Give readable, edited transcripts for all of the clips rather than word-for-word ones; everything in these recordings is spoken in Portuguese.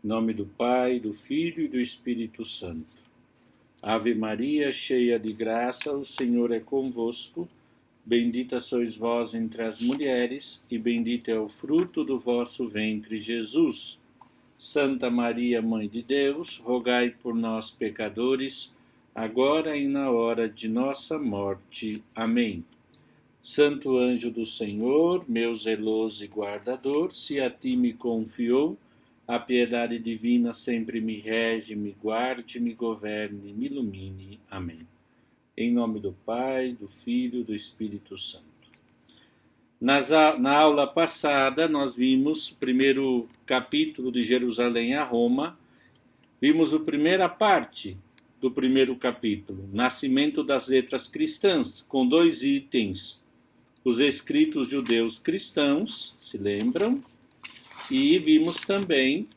Em nome do Pai, do Filho e do Espírito Santo. Ave Maria, cheia de graça, o Senhor é convosco. Bendita sois vós entre as mulheres, e bendito é o fruto do vosso ventre, Jesus. Santa Maria, Mãe de Deus, rogai por nós, pecadores, agora e na hora de nossa morte. Amém. Santo anjo do Senhor, meu zeloso e guardador, se a ti me confiou, a piedade divina sempre me rege, me guarde, me governe, me ilumine. Amém. Em nome do Pai, do Filho e do Espírito Santo. Na aula passada, nós vimos o primeiro capítulo de Jerusalém a Roma. Vimos a primeira parte do primeiro capítulo, Nascimento das Letras Cristãs, com 2 itens. Os escritos judeus cristãos, se lembram? E vimos também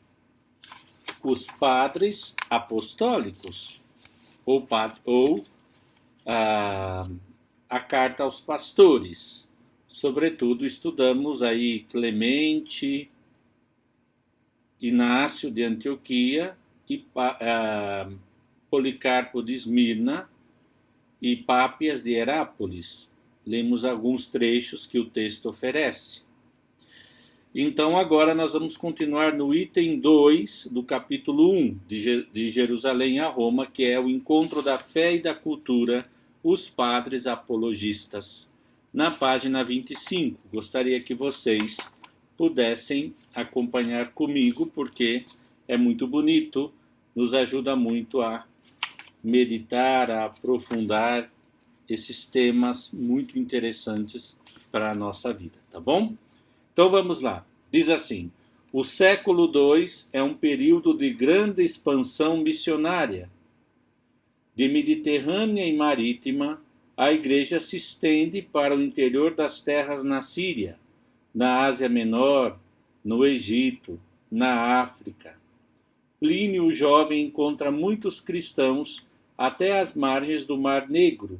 os padres apostólicos, ou a carta aos pastores. Sobretudo, estudamos aí Clemente, Inácio de Antioquia, e Policarpo de Esmirna e Pápias de Herápolis. Lemos alguns trechos que o texto oferece. Então, agora nós vamos continuar no item 2 do capítulo 1 de Jerusalém a Roma, que é o encontro da fé e da cultura, os padres apologistas. Na página 25, gostaria que vocês pudessem acompanhar comigo, porque é muito bonito, nos ajuda muito a meditar, a aprofundar esses temas muito interessantes para a nossa vida, tá bom? Então vamos lá. Diz assim: o século II é um período de grande expansão missionária. De Mediterrânea e Marítima, a Igreja se estende para o interior das terras na Síria, na Ásia Menor, no Egito, na África. Plínio o Jovem encontra muitos cristãos até as margens do Mar Negro.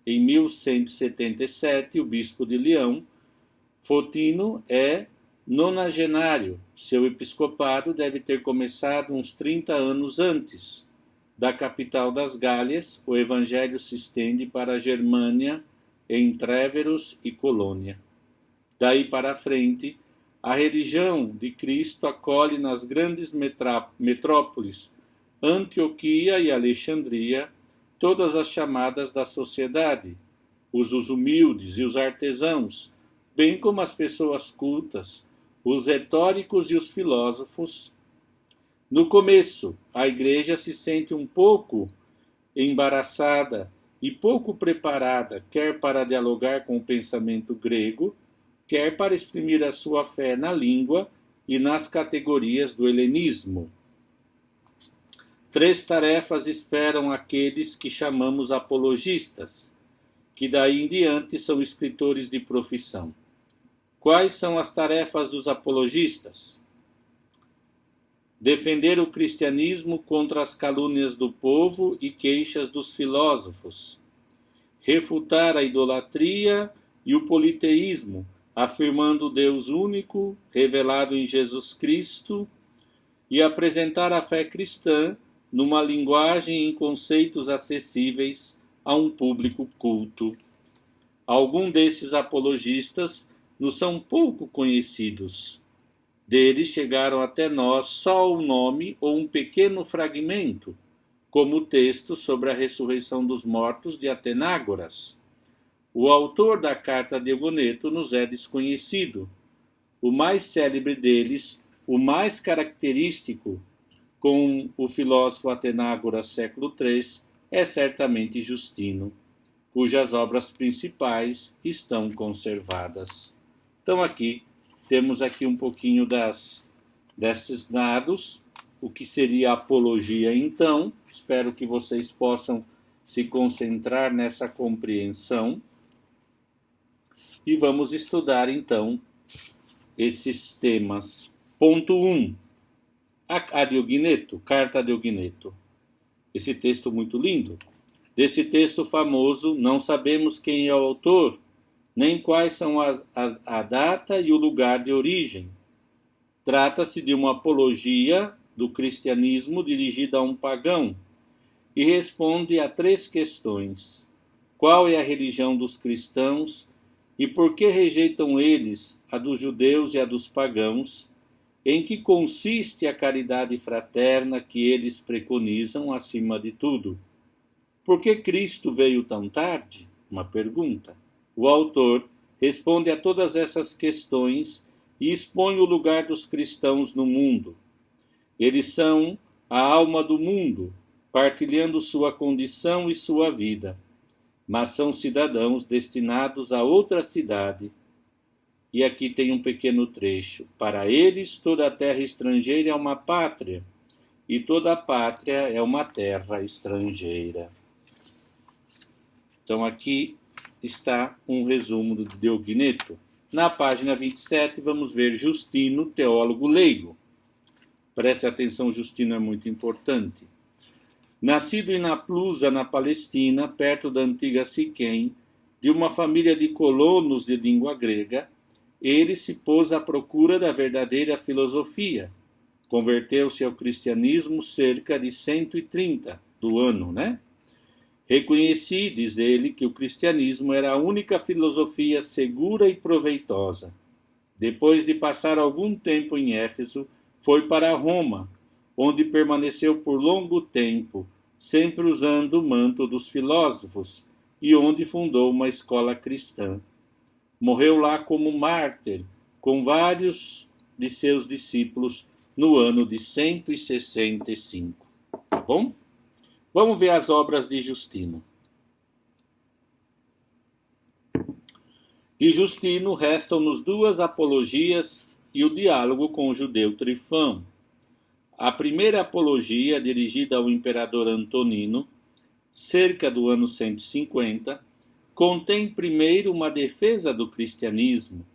Em 1177, o bispo de Leão, Fotino, é nonagenário. Seu episcopado deve ter começado uns 30 anos antes. Da capital das Gálias, o evangelho se estende para a Germânia, em Tréveros e Colônia. Daí para frente, a religião de Cristo acolhe nas grandes metrópoles, Antioquia e Alexandria, todas as chamadas da sociedade, os humildes e os artesãos, bem como as pessoas cultas, os retóricos e os filósofos. No começo, a Igreja se sente um pouco embaraçada e pouco preparada, quer para dialogar com o pensamento grego, quer para exprimir a sua fé na língua e nas categorias do helenismo. 3 tarefas esperam aqueles que chamamos apologistas, que daí em diante são escritores de profissão. Quais são as tarefas dos apologistas? Defender o cristianismo contra as calúnias do povo e queixas dos filósofos. Refutar a idolatria e o politeísmo, afirmando o Deus único, revelado em Jesus Cristo, e apresentar a fé cristã numa linguagem e em conceitos acessíveis a um público culto. Alguns desses apologistas nos são pouco conhecidos. Deles chegaram até nós só o nome ou um pequeno fragmento, como o texto sobre a ressurreição dos mortos de Atenágoras. O autor da carta de Egoneto nos é desconhecido. O mais célebre deles, o mais característico, com o filósofo Atenágoras, século III, é certamente Justino, cujas obras principais estão conservadas. Então temos aqui um pouquinho desses dados, o que seria apologia então. Espero que vocês possam se concentrar nessa compreensão. E vamos estudar então esses temas. Ponto 1. A Diogneto, Carta a Diogneto. Esse texto muito lindo. Desse texto famoso, não sabemos quem é o autor, nem quais são a data e o lugar de origem. Trata-se de uma apologia do cristianismo dirigida a um pagão e responde a 3 questões. Qual é a religião dos cristãos e por que rejeitam eles a dos judeus e a dos pagãos? Em que consiste a caridade fraterna que eles preconizam acima de tudo? Por que Cristo veio tão tarde? Uma pergunta. O autor responde a todas essas questões e expõe o lugar dos cristãos no mundo. Eles são a alma do mundo, partilhando sua condição e sua vida, mas são cidadãos destinados a outra cidade. E aqui tem um pequeno trecho. Para eles, toda a terra estrangeira é uma pátria, e toda a pátria é uma terra estrangeira. Então aqui está um resumo do Diogneto. Na página 27, vamos ver Justino, teólogo leigo. Preste atenção, Justino é muito importante. Nascido em Naplusa, na Palestina, perto da antiga Siquém, de uma família de colonos de língua grega, ele se pôs à procura da verdadeira filosofia. Converteu-se ao cristianismo cerca de 130 do ano, Reconheci, diz ele, que o cristianismo era a única filosofia segura e proveitosa. Depois de passar algum tempo em Éfeso, foi para Roma, onde permaneceu por longo tempo, sempre usando o manto dos filósofos, e onde fundou uma escola cristã. Morreu lá como mártir, com vários de seus discípulos, no ano de 165. Tá bom? Vamos ver as obras de Justino. De Justino restam-nos 2 apologias e o diálogo com o judeu Trifão. A primeira apologia, dirigida ao imperador Antonino, cerca do ano 150, contém primeiro uma defesa do cristianismo.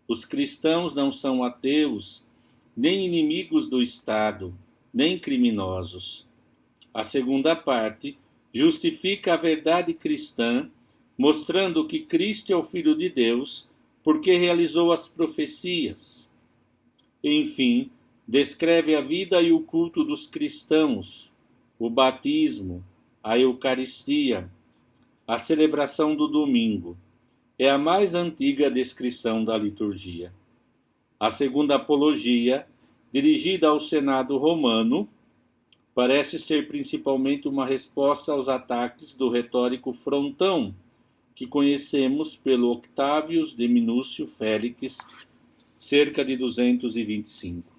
Os cristãos não são ateus, nem inimigos do Estado, nem criminosos. A segunda parte justifica a verdade cristã, mostrando que Cristo é o Filho de Deus, porque realizou as profecias. Enfim, descreve a vida e o culto dos cristãos, o batismo, a Eucaristia, a celebração do domingo. É a mais antiga descrição da liturgia. A segunda apologia, dirigida ao Senado romano, parece ser principalmente uma resposta aos ataques do retórico Frontão, que conhecemos pelo Octavius de Minúcio Félix, cerca de 225.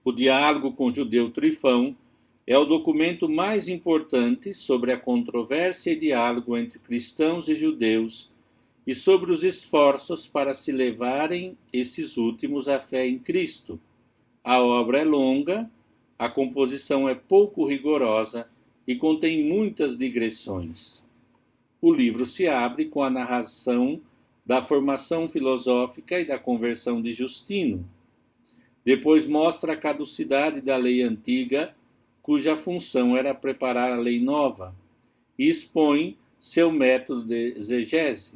O diálogo com o judeu Trifão é o documento mais importante sobre a controvérsia e diálogo entre cristãos e judeus e sobre os esforços para se levarem esses últimos à fé em Cristo. A obra é longa, a composição é pouco rigorosa e contém muitas digressões. O livro se abre com a narração da formação filosófica e da conversão de Justino. Depois mostra a caducidade da lei antiga, cuja função era preparar a lei nova, e expõe seu método de exegese,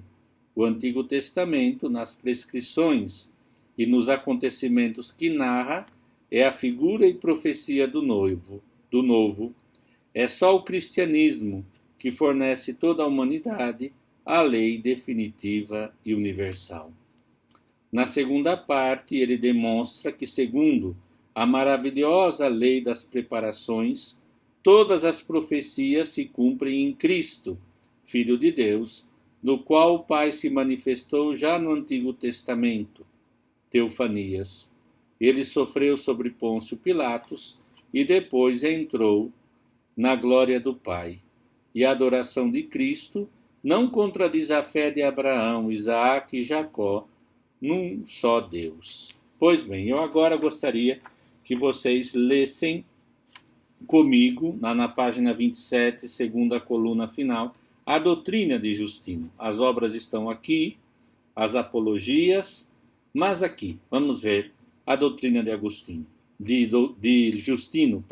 o Antigo Testamento nas prescrições e nos acontecimentos que narra, é a figura e profecia do novo. É só o cristianismo que fornece toda a humanidade a lei definitiva e universal. Na segunda parte, ele demonstra que, segundo a maravilhosa lei das preparações, todas as profecias se cumprem em Cristo, Filho de Deus, no qual o Pai se manifestou já no Antigo Testamento, Teofanias. Ele sofreu sobre Pôncio Pilatos e depois entrou na glória do Pai. E a adoração de Cristo não contradiz a fé de Abraão, Isaac e Jacó num só Deus. Pois bem, eu agora gostaria que vocês lessem comigo, na página 27, segunda coluna final, a doutrina de Justino. As obras estão aqui, as apologias, mas aqui, vamos ver a doutrina de Justino.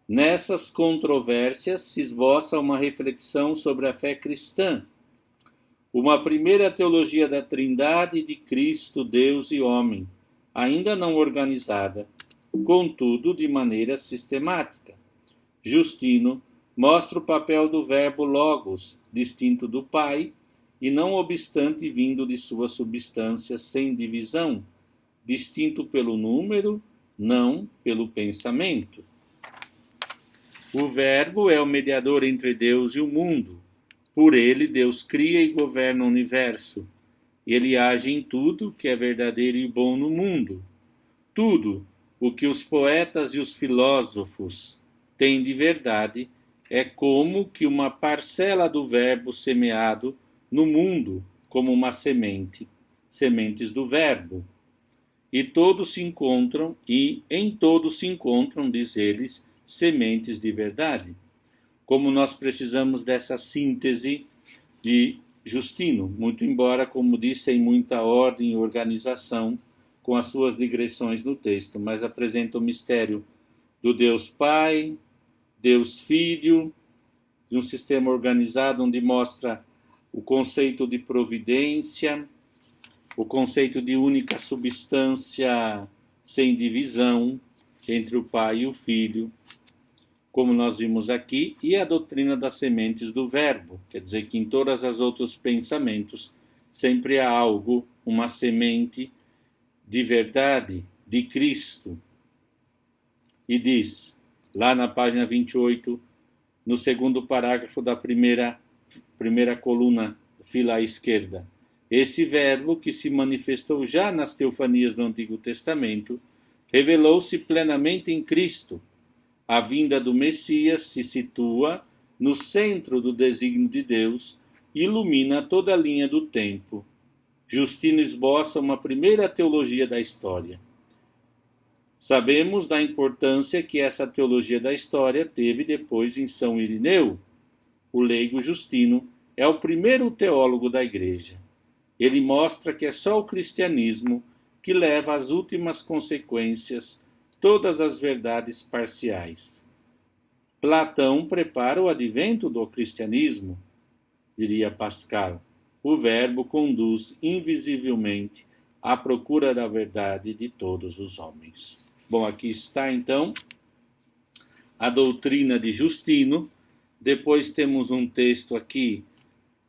Nessas controvérsias se esboça uma reflexão sobre a fé cristã, uma primeira teologia da Trindade de Cristo, Deus e homem, ainda não organizada, contudo de maneira sistemática. Justino mostra o papel do verbo logos, distinto do Pai, e não obstante vindo de sua substância sem divisão, distinto pelo número, não pelo pensamento. O verbo é o mediador entre Deus e o mundo. Por ele, Deus cria e governa o universo. Ele age em tudo que é verdadeiro e bom no mundo. Tudo o que os poetas e os filósofos têm de verdade é como que uma parcela do verbo semeado no mundo, como uma semente, sementes do verbo. E todos se encontram, e em todos se encontram, diz eles, sementes de verdade. Como nós precisamos dessa síntese de Justino, muito embora, como disse, em muita ordem e organização, com as suas digressões no texto, mas apresenta o mistério do Deus Pai, Deus Filho, de um sistema organizado onde mostra o conceito de providência, o conceito de única substância sem divisão entre o Pai e o Filho, como nós vimos aqui, e a doutrina das sementes do verbo, quer dizer que em todos os outros pensamentos sempre há algo, uma semente de verdade, de Cristo. E diz, lá na página 28, no segundo parágrafo da primeira coluna, fila à esquerda, esse verbo que se manifestou já nas teofanias do Antigo Testamento, revelou-se plenamente em Cristo. A vinda do Messias se situa no centro do desígnio de Deus e ilumina toda a linha do tempo. Justino esboça uma primeira teologia da história. Sabemos da importância que essa teologia da história teve depois em São Irineu. O leigo Justino é o primeiro teólogo da Igreja. Ele mostra que é só o cristianismo que leva às últimas consequências todas as verdades parciais. Platão prepara o advento do cristianismo, diria Pascal. O verbo conduz invisivelmente à procura da verdade de todos os homens. Bom, aqui está então a doutrina de Justino. Depois temos um texto aqui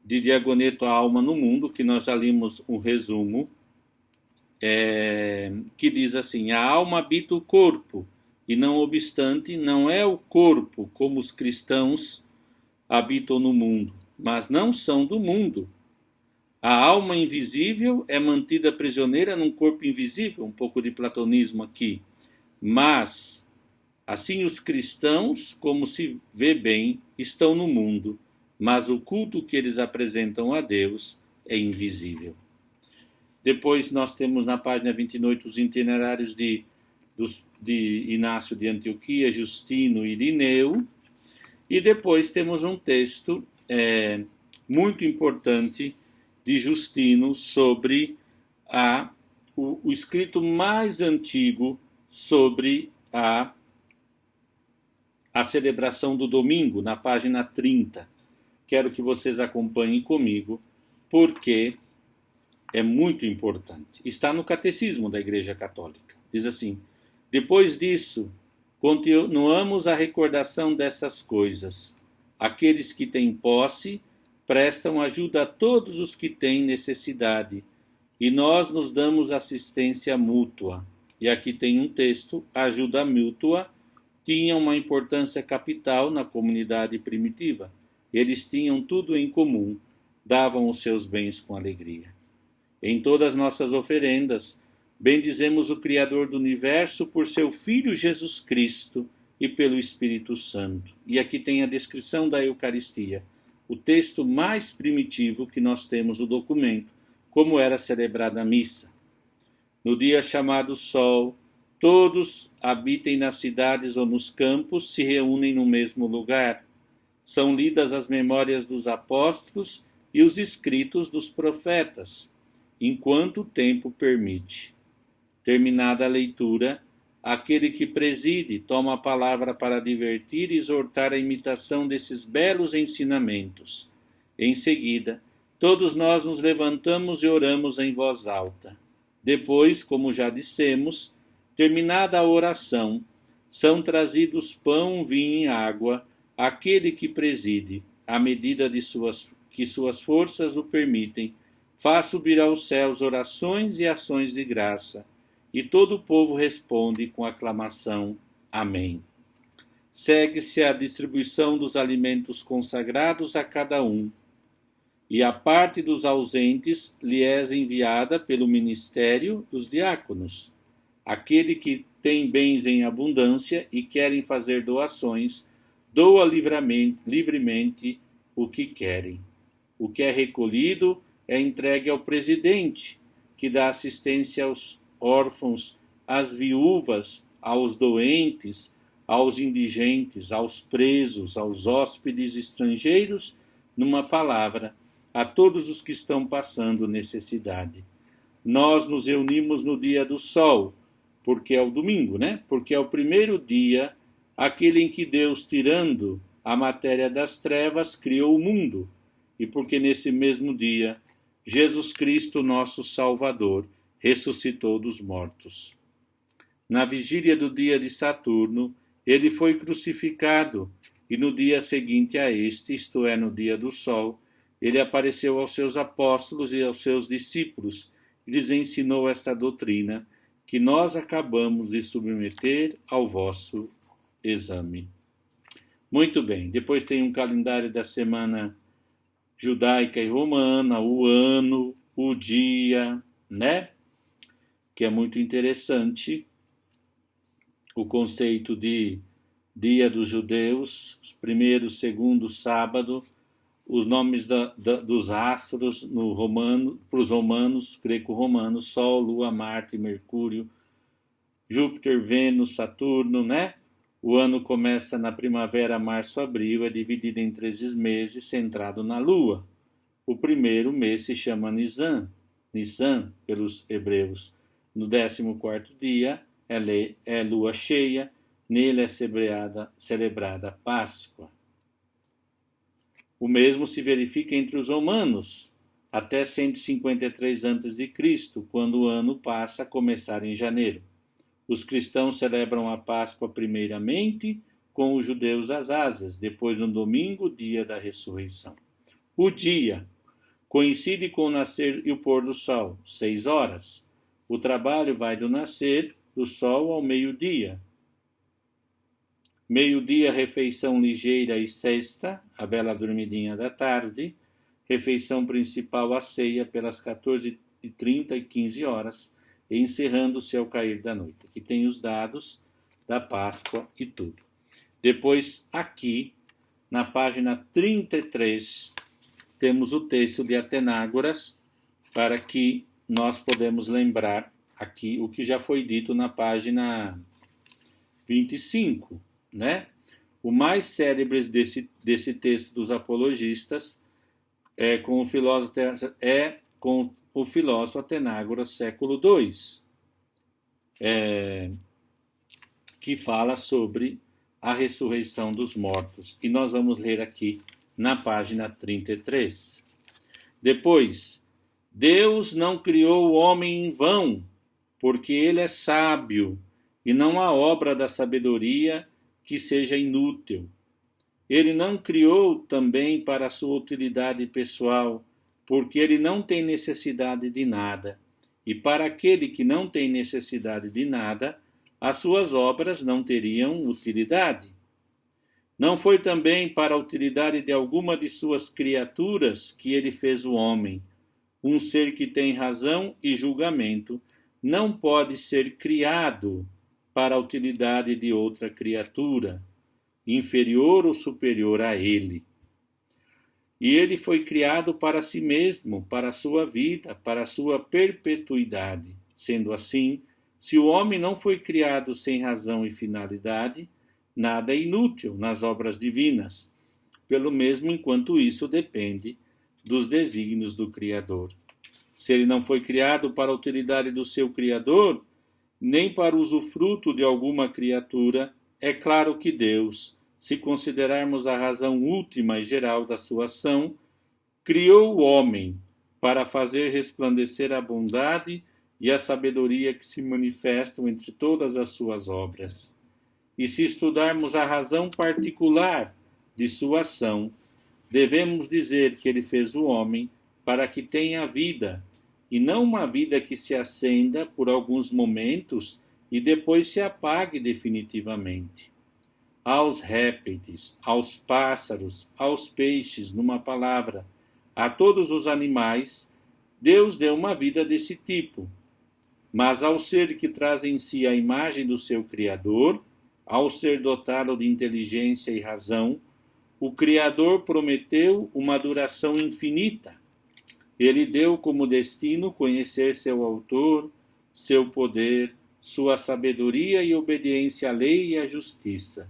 de Diagoneto, a Alma no Mundo, que nós já limos um resumo, que diz assim: a alma habita o corpo, e não obstante, não é o corpo como os cristãos habitam no mundo, mas não são do mundo. A alma invisível é mantida prisioneira num corpo invisível, um pouco de platonismo aqui, mas assim os cristãos, como se vê bem, estão no mundo, mas o culto que eles apresentam a Deus é invisível. Depois nós temos na página 28 os itinerários de Inácio de Antioquia, Justino e Irineu. E depois temos um texto muito importante de Justino sobre o escrito mais antigo sobre a celebração do domingo, na página 30. Quero que vocês acompanhem comigo, porque é muito importante. Está no Catecismo da Igreja Católica. Diz assim: depois disso, continuamos a recordação dessas coisas. Aqueles que têm posse prestam ajuda a todos os que têm necessidade, e nós nos damos assistência mútua. E aqui tem um texto: a ajuda mútua tinha uma importância capital na comunidade primitiva. Eles tinham tudo em comum, davam os seus bens com alegria. Em todas nossas oferendas, bendizemos o Criador do Universo por seu Filho Jesus Cristo e pelo Espírito Santo. E aqui tem a descrição da Eucaristia, o texto mais primitivo que nós temos no documento, como era celebrada a missa. No dia chamado Sol, todos habitem nas cidades ou nos campos, se reúnem no mesmo lugar. São lidas as memórias dos apóstolos e os escritos dos profetas, enquanto o tempo permite. Terminada a leitura, aquele que preside toma a palavra para divertir e exortar a imitação desses belos ensinamentos. Em seguida, todos nós nos levantamos e oramos em voz alta. Depois, como já dissemos, Terminada a oração, são trazidos pão, vinho e água àquele que preside, à medida que suas forças o permitem, faz subir aos céus orações e ações de graça, e todo o povo responde com aclamação. Amém. Segue-se a distribuição dos alimentos consagrados a cada um, e a parte dos ausentes lhe é enviada pelo ministério dos diáconos. Aquele que tem bens em abundância e querem fazer doações, doa livremente o que querem. O que é recolhido é entregue ao presidente, que dá assistência aos órfãos, às viúvas, aos doentes, aos indigentes, aos presos, aos hóspedes estrangeiros, numa palavra, a todos os que estão passando necessidade. Nós nos reunimos no dia do sol, porque é o domingo, né? Porque é o primeiro dia, aquele em que Deus, tirando a matéria das trevas, criou o mundo, e porque nesse mesmo dia, Jesus Cristo, nosso Salvador, ressuscitou dos mortos. Na vigília do dia de Saturno, ele foi crucificado, e no dia seguinte a este, isto é, no dia do sol, ele apareceu aos seus apóstolos e aos seus discípulos e lhes ensinou esta doutrina que nós acabamos de submeter ao vosso exame. Muito bem, depois tem um calendário da semana judaica e romana, o ano, o dia, né? Que é muito interessante. O conceito de dia dos judeus, primeiro, segundo, sábado, os nomes dos astros no romano, para os romanos, greco-romanos, Sol, Lua, Marte, Mercúrio, Júpiter, Vênus, Saturno, né? O ano começa na primavera, março, abril, é dividido em 3 meses, centrado na Lua. O primeiro mês se chama Nissan pelos hebreus. No 14º dia é lua cheia, nele é celebrada a Páscoa. O mesmo se verifica entre os romanos, até 153 a.C., quando o ano passa a começar em janeiro. Os cristãos celebram a Páscoa primeiramente, com os judeus às asas, depois no domingo, dia da ressurreição. O dia coincide com o nascer e o pôr do sol, 6 horas. O trabalho vai do nascer do sol ao meio-dia. Meio-dia, refeição ligeira e sesta, a bela dormidinha da tarde. Refeição principal, a ceia, pelas 14h30 e 15 horas, encerrando-se ao cair da noite. Aqui tem os dados da Páscoa e tudo. Depois, aqui, na página 33, temos o texto de Atenágoras, para que nós podemos lembrar aqui o que já foi dito na página 25, né? O mais célebre desse texto dos apologistas é com o filósofo Atenágoras, século II, que fala sobre a ressurreição dos mortos. E nós vamos ler aqui na página 33. Depois, Deus não criou o homem em vão, porque ele é sábio, e não há obra da sabedoria que seja inútil. Ele não criou também para a sua utilidade pessoal, porque ele não tem necessidade de nada. E para aquele que não tem necessidade de nada, as suas obras não teriam utilidade. Não foi também para a utilidade de alguma de suas criaturas que ele fez o homem. Um ser que tem razão e julgamento não pode ser criado para a utilidade de outra criatura, inferior ou superior a ele. E ele foi criado para si mesmo, para a sua vida, para a sua perpetuidade. Sendo assim, se o homem não foi criado sem razão e finalidade, nada é inútil nas obras divinas, pelo mesmo enquanto isso depende dos desígnios do Criador. Se ele não foi criado para a utilidade do seu Criador, nem para o usufruto de alguma criatura, é claro que Deus, se considerarmos a razão última e geral da sua ação, criou o homem para fazer resplandecer a bondade e a sabedoria que se manifestam entre todas as suas obras. E se estudarmos a razão particular de sua ação, devemos dizer que ele fez o homem para que tenha vida, e não uma vida que se acenda por alguns momentos e depois se apague definitivamente. Aos répteis, aos pássaros, aos peixes, numa palavra, a todos os animais, Deus deu uma vida desse tipo. Mas ao ser que traz em si a imagem do seu Criador, ao ser dotado de inteligência e razão, o Criador prometeu uma duração infinita. Ele deu como destino conhecer seu autor, seu poder, sua sabedoria e obediência à lei e à justiça,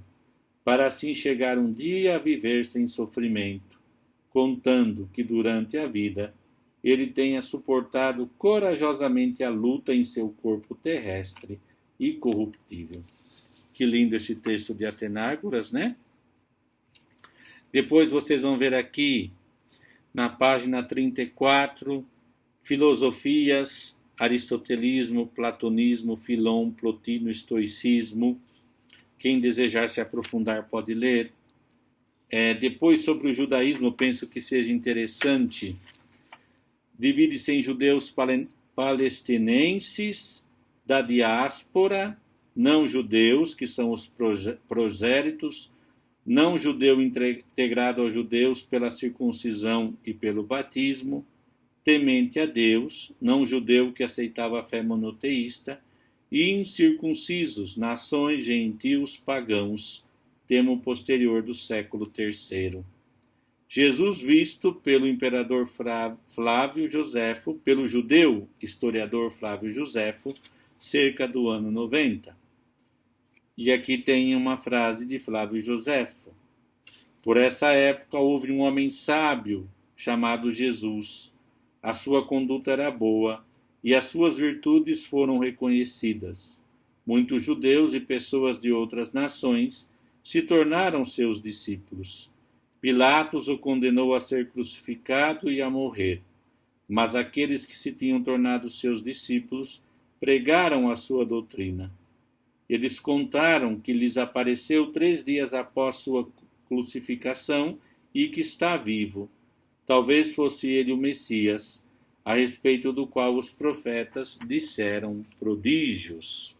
para assim chegar um dia a viver sem sofrimento, contando que durante a vida ele tenha suportado corajosamente a luta em seu corpo terrestre e corruptível. Que lindo esse texto de Atenágoras, né? Depois vocês vão ver aqui, na página 34, filosofias, aristotelismo, platonismo, Filon, Plotino, estoicismo. Quem desejar se aprofundar pode ler. Depois, sobre o judaísmo, penso que seja interessante. Divide-se em judeus palestinenses da diáspora, não judeus, que são os prosélitos, não judeu integrado aos judeus pela circuncisão e pelo batismo, temente a Deus, não judeu que aceitava a fé monoteísta, e incircuncisos, nações, gentios, pagãos, termo posterior do século III. Jesus visto pelo imperador Flávio Josefo, pelo judeu historiador Flávio Josefo, cerca do ano 90. E aqui tem uma frase de Flávio Josefo. Por essa época houve um homem sábio chamado Jesus. A sua conduta era boa e as suas virtudes foram reconhecidas. Muitos judeus e pessoas de outras nações se tornaram seus discípulos. Pilatos o condenou a ser crucificado e a morrer, mas aqueles que se tinham tornado seus discípulos pregaram a sua doutrina. Eles contaram que lhes apareceu 3 dias após sua crucificação e que está vivo. Talvez fosse ele o Messias, a respeito do qual os profetas disseram prodígios.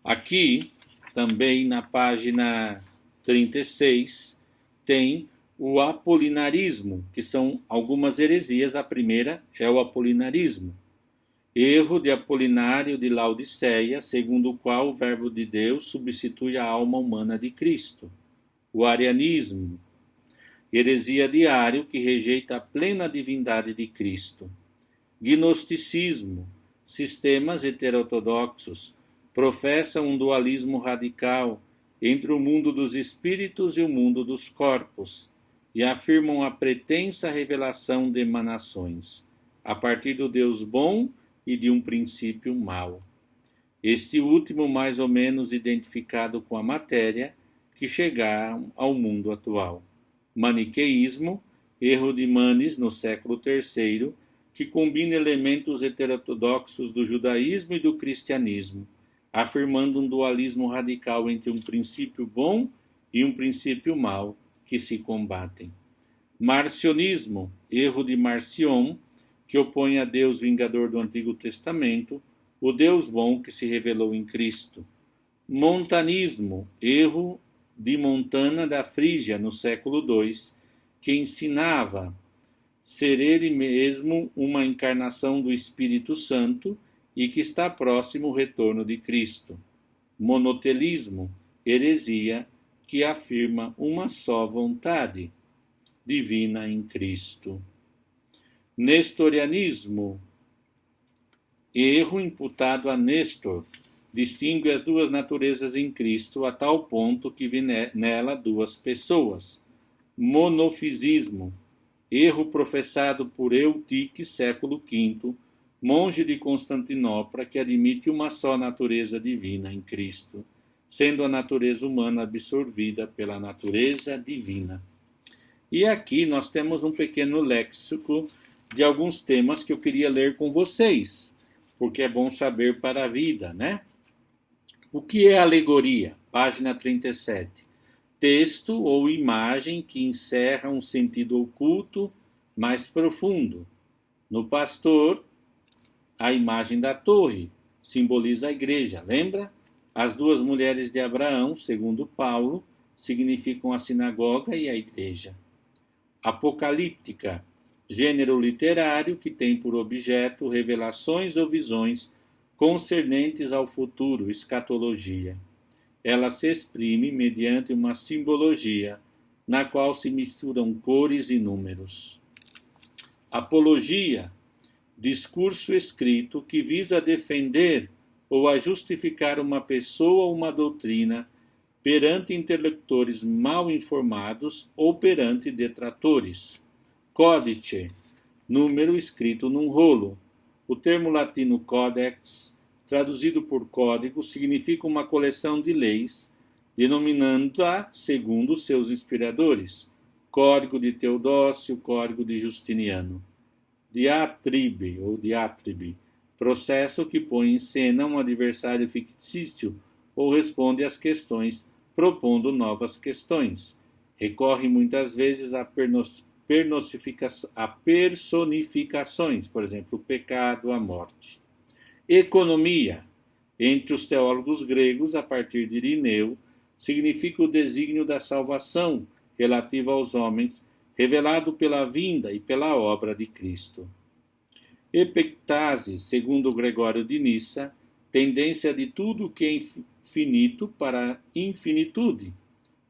Aqui, também na página 36, tem o apolinarismo, que são algumas heresias. A primeira é o apolinarismo. Erro de Apolinário de Laodiceia, segundo o qual o Verbo de Deus substitui a alma humana de Cristo. O arianismo. Heresia de Ário, que rejeita a plena divindade de Cristo. Gnosticismo. Sistemas heterodoxos professam um dualismo radical entre o mundo dos espíritos e o mundo dos corpos, e afirmam a pretensa revelação de emanações, a partir do Deus bom e de um princípio mau. Este último mais ou menos identificado com a matéria, que chegaram ao mundo atual. Maniqueísmo, erro de Manes no século III, que combina elementos heterodoxos do judaísmo e do cristianismo, afirmando um dualismo radical entre um princípio bom e um princípio mau, que se combatem. Marcionismo, erro de Marcion, que opõe a Deus vingador do Antigo Testamento, o Deus bom que se revelou em Cristo. Montanismo, erro de Montana da Frígia, no século II, que ensinava ser ele mesmo uma encarnação do Espírito Santo e que está próximo o retorno de Cristo. Monotelismo, heresia, que afirma uma só vontade divina em Cristo. Nestorianismo, erro imputado a Néstor, distingue as duas naturezas em Cristo a tal ponto que vê nela 2 pessoas. Monofisismo, erro professado por Eutique, século V, monge de Constantinopla, que admite uma só natureza divina em Cristo, sendo a natureza humana absorvida pela natureza divina. E aqui nós temos um pequeno léxico de alguns temas que eu queria ler com vocês, porque é bom saber para a vida, né? O que é alegoria? Página 37. Texto ou imagem que encerra um sentido oculto mais profundo. No pastor, a imagem da torre simboliza a igreja, lembra? As duas mulheres de Abraão, segundo Paulo, significam a sinagoga e a igreja. Apocalíptica, gênero literário que tem por objeto revelações ou visões concernentes ao futuro, escatologia. Ela se exprime mediante uma simbologia, na qual se misturam cores e números. Apologia, discurso escrito que visa defender ou a justificar uma pessoa ou uma doutrina perante interlocutores mal informados ou perante detratores. Códice, número escrito num rolo. O termo latino codex, traduzido por código, significa uma coleção de leis, denominando-a segundo seus inspiradores. Código de Teodósio, Código de Justiniano. Diatribe ou diátribe, processo que põe em cena um adversário fictício ou responde às questões, propondo novas questões. Recorre muitas vezes a personificações, por exemplo, o pecado, a morte. Economia, entre os teólogos gregos, a partir de Irineu, significa o desígnio da salvação relativa aos homens, revelado pela vinda e pela obra de Cristo. Epictase, segundo Gregório de Nissa, tendência de tudo que é finito para a infinitude,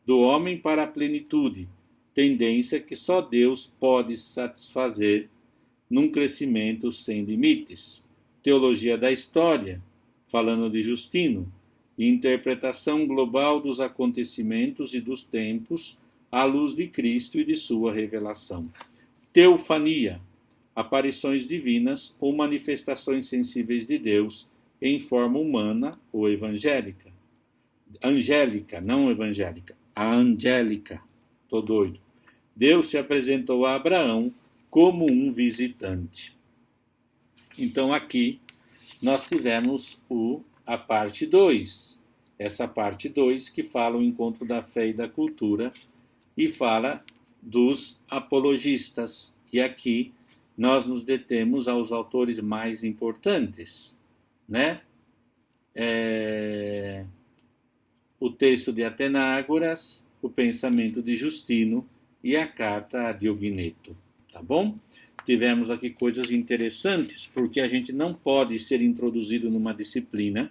do homem para a plenitude, tendência que só Deus pode satisfazer num crescimento sem limites. Teologia da história, falando de Justino, interpretação global dos acontecimentos e dos tempos à luz de Cristo e de sua revelação. Teofania, aparições divinas ou manifestações sensíveis de Deus em forma humana ou evangélica. Angélica, não evangélica, a angélica, tô doido. Deus se apresentou a Abraão como um visitante. Então aqui nós tivemos a parte 2, essa parte 2 que fala o encontro da fé e da cultura e fala dos apologistas. E aqui nós nos detemos aos autores mais importantes, né? O texto de Atenágoras, o pensamento de Justino e a carta a Diogneto, tá bom? Tivemos aqui coisas interessantes, porque a gente não pode ser introduzido numa disciplina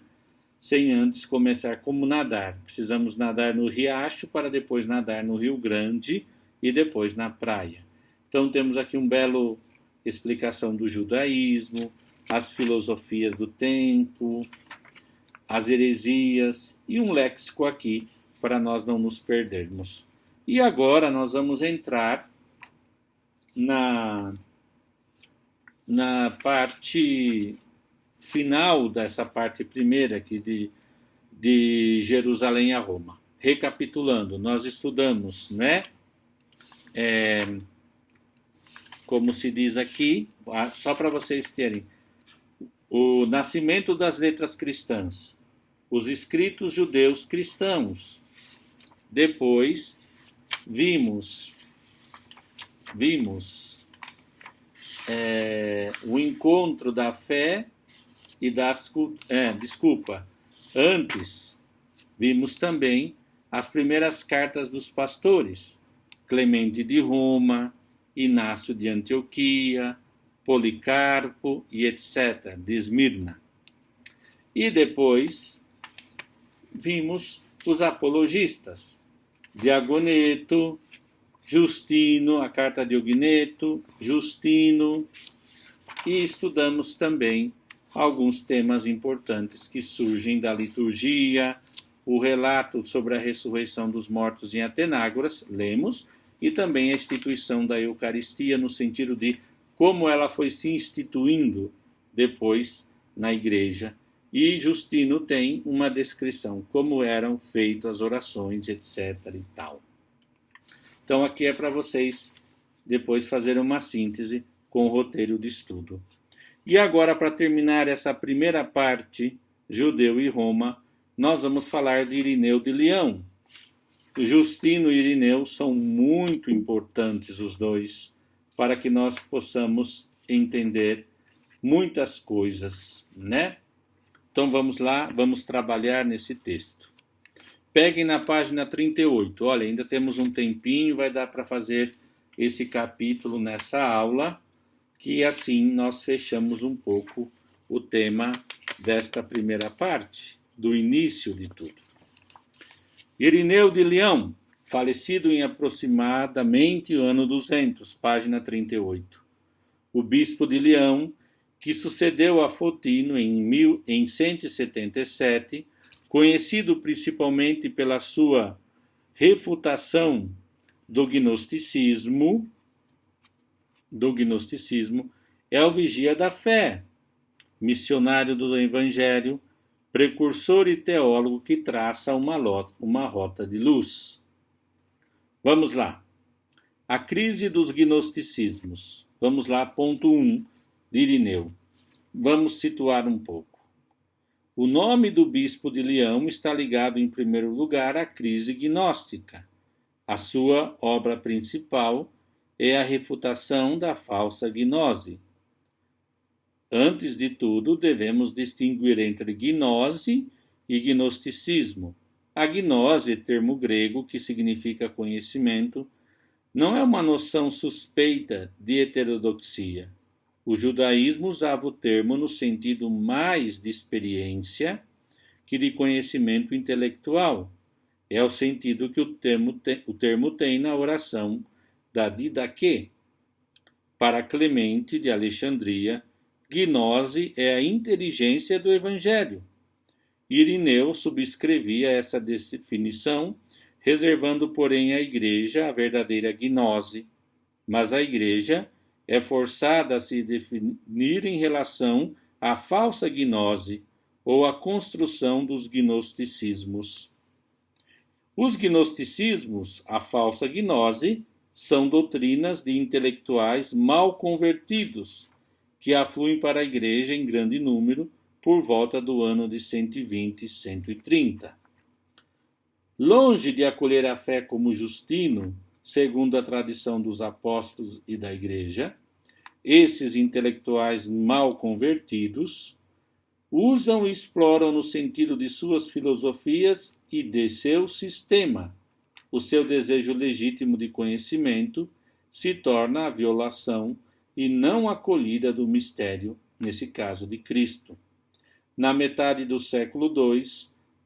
sem antes começar como nadar. Precisamos nadar no riacho para depois nadar no Rio Grande e depois na praia. Então temos aqui uma bela explicação do judaísmo, as filosofias do tempo, as heresias e um léxico aqui para nós não nos perdermos. E agora nós vamos entrar na parte final dessa parte primeira aqui de Jerusalém a Roma. Recapitulando, nós estudamos, né? Como se diz aqui, só para vocês terem, o nascimento das letras cristãs, os escritos judeus cristãos. Depois vimos o encontro da fé e das... Antes, vimos também as primeiras cartas dos pastores, Clemente de Roma, Inácio de Antioquia, Policarpo e etc., de Esmirna. E depois vimos os apologistas, Diogneto, Justino, a carta de Diogneto, Justino, e estudamos também alguns temas importantes que surgem da liturgia, o relato sobre a ressurreição dos mortos em Atenágoras, lemos, e também a instituição da Eucaristia no sentido de como ela foi se instituindo depois na igreja. E Justino tem uma descrição, como eram feitas as orações, etc. e tal. Então aqui é para vocês depois fazerem uma síntese com o roteiro de estudo. E agora, para terminar essa primeira parte, Judeu e Roma, nós vamos falar de Irineu de Leão. Justino e Irineu são muito importantes os dois para que nós possamos entender muitas coisas, né? Então vamos lá, vamos trabalhar nesse texto. Peguem na página 38. Olha, ainda temos um tempinho, vai dar para fazer esse capítulo nessa aula, que assim nós fechamos um pouco o tema desta primeira parte, do início de tudo. Irineu de Leão, falecido em aproximadamente o ano 200, página 38. O bispo de Leão, que sucedeu a Fotino em 177, conhecido principalmente pela sua refutação do gnosticismo, é o vigia da fé, missionário do Evangelho, precursor e teólogo que traça uma rota de luz. Vamos lá. A crise dos gnosticismos. Vamos lá, ponto 1 de Irineu. Vamos situar um pouco. O nome do bispo de Leão está ligado, em primeiro lugar, à crise gnóstica. A sua obra principal é a refutação da falsa gnose. Antes de tudo, devemos distinguir entre gnose e gnosticismo. A gnose, termo grego que significa conhecimento, não é uma noção suspeita de heterodoxia. O judaísmo usava o termo no sentido mais de experiência que de conhecimento intelectual. É o sentido que o termo tem na oração da Didaquê. Para Clemente de Alexandria, gnose é a inteligência do Evangelho. Irineu subscrevia essa definição, reservando, porém, à Igreja a verdadeira gnose. Mas a Igreja é forçada a se definir em relação à falsa gnose ou à construção dos gnosticismos. Os gnosticismos, a falsa gnose, são doutrinas de intelectuais mal convertidos, que afluem para a Igreja em grande número por volta do ano de 120 e 130. Longe de acolher a fé como Justino, segundo a tradição dos apóstolos e da Igreja, esses intelectuais mal convertidos usam e exploram no sentido de suas filosofias e de seu sistema. O seu desejo legítimo de conhecimento se torna a violação e não acolhida do mistério, nesse caso de Cristo. Na metade do século II,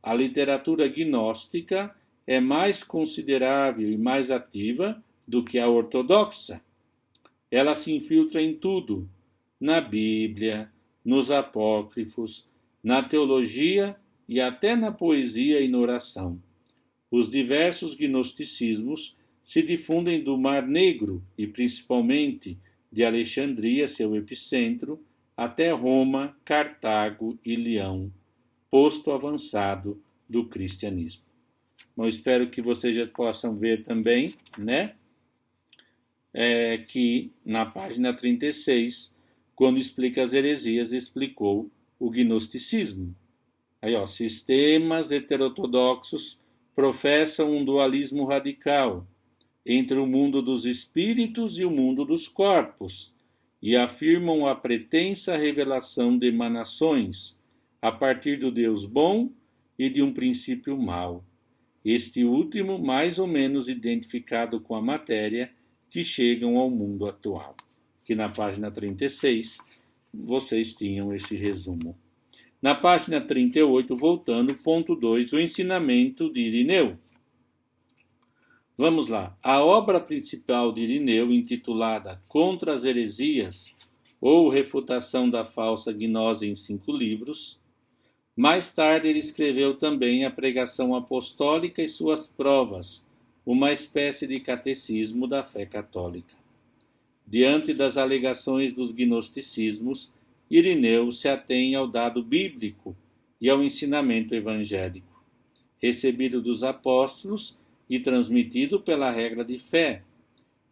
a literatura gnóstica é mais considerável e mais ativa do que a ortodoxa. Ela se infiltra em tudo, na Bíblia, nos apócrifos, na teologia e até na poesia e na oração. Os diversos gnosticismos se difundem do Mar Negro e principalmente de Alexandria, seu epicentro, até Roma, Cartago e Leão, posto avançado do cristianismo. Bom, espero que vocês já possam ver também, né? Que na página 36, quando explica as heresias, explicou o gnosticismo. Aí, ó, sistemas heterodoxos professam um dualismo radical entre o mundo dos espíritos e o mundo dos corpos, e afirmam a pretensa revelação de emanações a partir do Deus bom e de um princípio mau, este último mais ou menos identificado com a matéria, que chegam ao mundo atual. Que na página 36 vocês tinham esse resumo. Na página 38, voltando, ponto 2, o ensinamento de Irineu. Vamos lá. A obra principal de Irineu, intitulada Contra as Heresias, ou Refutação da Falsa Gnose em 5 livros, mais tarde ele escreveu também a Pregação Apostólica e suas provas, uma espécie de catecismo da fé católica. Diante das alegações dos gnosticismos, Irineu se atém ao dado bíblico e ao ensinamento evangélico, recebido dos apóstolos e transmitido pela regra de fé,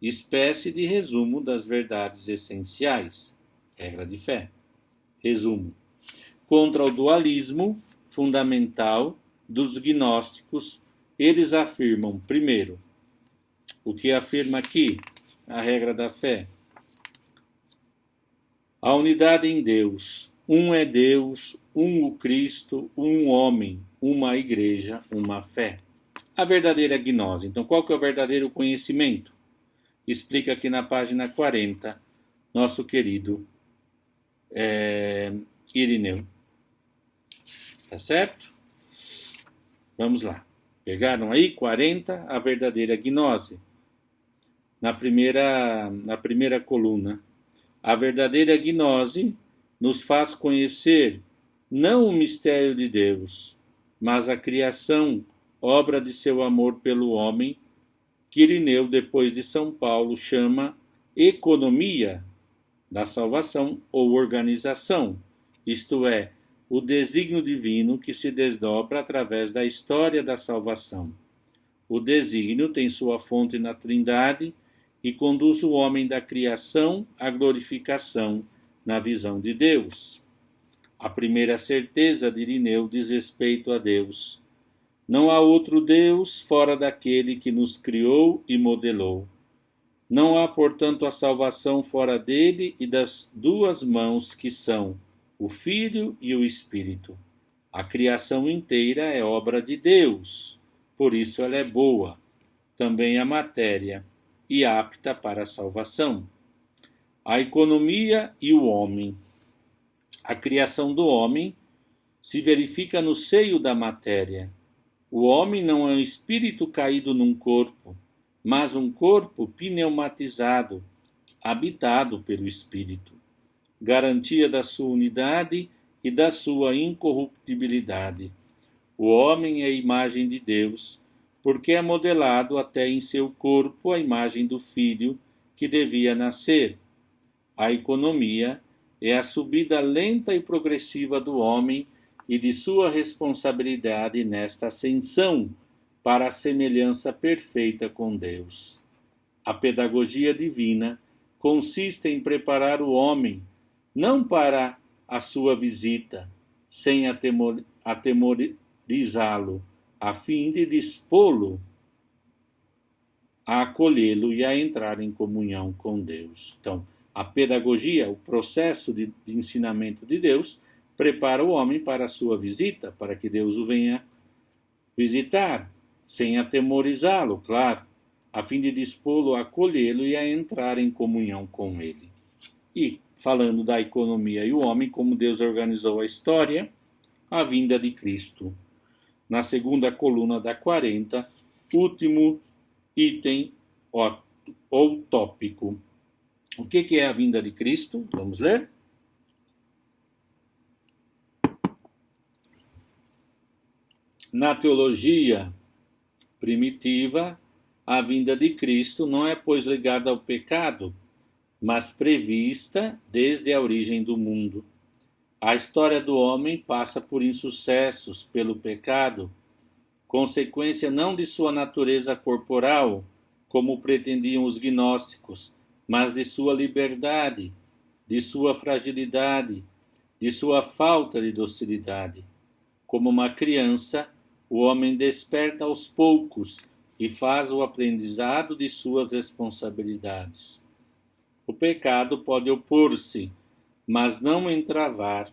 espécie de resumo das verdades essenciais. Regra de fé. Resumo. Contra o dualismo fundamental dos gnósticos, eles afirmam, primeiro, o que afirma aqui a regra da fé? A unidade em Deus. Um é Deus, um o Cristo, um homem, uma igreja, uma fé. A verdadeira gnose. Então, qual que é o verdadeiro conhecimento? Explica aqui na página 40, nosso querido Irineu. Tá certo? Vamos lá. Pegaram aí 40, a verdadeira gnose. Na primeira coluna. A verdadeira gnose nos faz conhecer não o mistério de Deus, mas a criação, obra de seu amor pelo homem, que Irineu, depois de São Paulo, chama economia da salvação ou organização, isto é, o desígnio divino que se desdobra através da história da salvação. O desígnio tem sua fonte na Trindade e conduz o homem da criação à glorificação na visão de Deus. A primeira certeza de Irineu diz respeito a Deus. Não há outro Deus fora daquele que nos criou e modelou. Não há, portanto, a salvação fora dele e das duas mãos que são o Filho e o Espírito. A criação inteira é obra de Deus, por isso ela é boa, também a matéria, e apta para a salvação. A economia e o homem. A criação do homem se verifica no seio da matéria. O homem não é um espírito caído num corpo, mas um corpo pneumatizado, habitado pelo Espírito. Garantia da sua unidade e da sua incorruptibilidade. O homem é a imagem de Deus, porque é modelado até em seu corpo a imagem do Filho que devia nascer. A economia é a subida lenta e progressiva do homem e de sua responsabilidade nesta ascensão para a semelhança perfeita com Deus. A pedagogia divina consiste em preparar o homem não para a sua visita, sem atemorizá-lo, a fim de dispô-lo a acolhê-lo e a entrar em comunhão com Deus. Então, a pedagogia, o processo de ensinamento de Deus, prepara o homem para a sua visita, para que Deus o venha visitar, sem atemorizá-lo, claro, a fim de dispô-lo a acolhê-lo e a entrar em comunhão com ele. E, falando da economia e o homem, como Deus organizou a história, a vinda de Cristo. Na segunda coluna da 40, último item ou tópico. O que é a vinda de Cristo? Vamos ler? Na teologia primitiva, a vinda de Cristo não é, pois, ligada ao pecado, mas prevista desde a origem do mundo. A história do homem passa por insucessos pelo pecado, consequência não de sua natureza corporal, como pretendiam os gnósticos, mas de sua liberdade, de sua fragilidade, de sua falta de docilidade. Como uma criança, o homem desperta aos poucos e faz o aprendizado de suas responsabilidades. O pecado pode opor-se, mas não entravar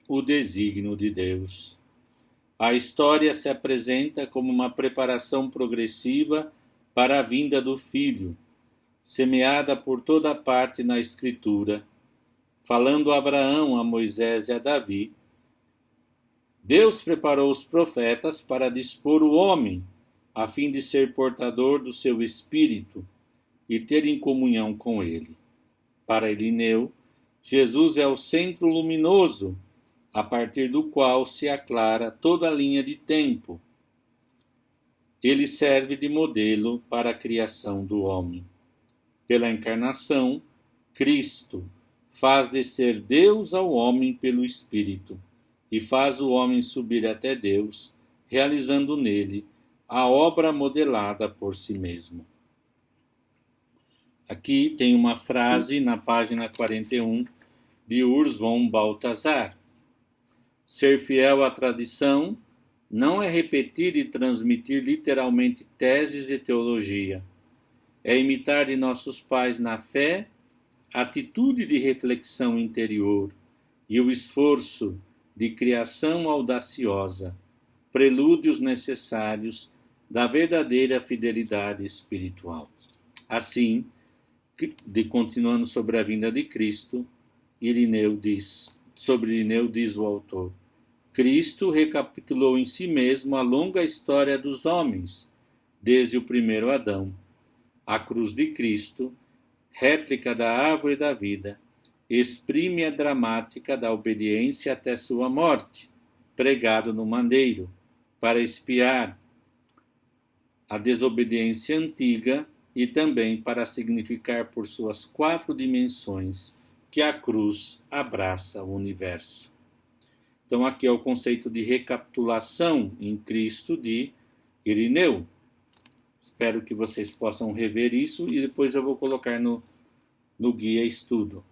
o desígnio de Deus. A história se apresenta como uma preparação progressiva para a vinda do Filho, semeada por toda parte na Escritura, falando a Abraão, a Moisés e a Davi. Deus preparou os profetas para dispor o homem, a fim de ser portador do seu Espírito e ter em comunhão com ele. Para Irineu, Jesus é o centro luminoso, a partir do qual se aclara toda a linha de tempo. Ele serve de modelo para a criação do homem. Pela encarnação, Cristo faz descer Deus ao homem pelo Espírito e faz o homem subir até Deus, realizando nele a obra modelada por si mesmo. Aqui tem uma frase na página 41 de Urs von Balthasar. Ser fiel à tradição não é repetir e transmitir literalmente teses e teologia. É imitar de nossos pais na fé, atitude de reflexão interior e o esforço de criação audaciosa, prelúdios necessários da verdadeira fidelidade espiritual. Assim, continuando sobre a vinda de Cristo, sobre Irineu diz o autor: Cristo recapitulou em si mesmo a longa história dos homens, desde o primeiro Adão. A cruz de Cristo, réplica da árvore da vida, exprime a dramática da obediência até sua morte, pregado no madeiro, para expiar a desobediência antiga e também para significar por suas 4 dimensões que a cruz abraça o universo. Então aqui é o conceito de recapitulação em Cristo de Irineu. Espero que vocês possam rever isso e depois eu vou colocar no guia estudo.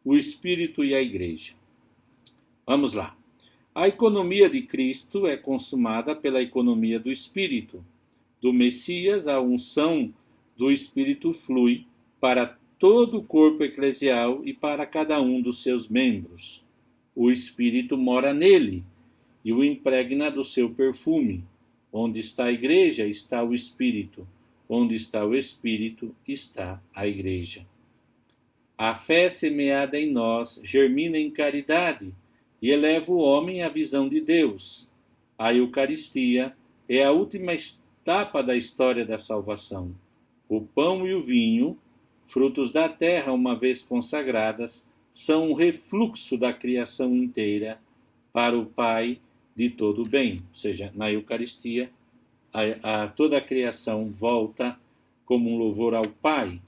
O Espírito e a Igreja. Vamos lá. A economia de Cristo é consumada pela economia do Espírito. Do Messias, a unção do Espírito flui para todo o corpo eclesial e para cada um dos seus membros. O Espírito mora nele e o impregna do seu perfume. Onde está a igreja, está o Espírito. Onde está o Espírito, está a igreja. A fé semeada em nós germina em caridade e eleva o homem à visão de Deus. A Eucaristia é a última etapa da história da salvação. O pão e o vinho, frutos da terra uma vez consagradas, são um refluxo da criação inteira para o Pai de todo o bem. Ou seja, na Eucaristia, toda a criação volta como um louvor ao Pai.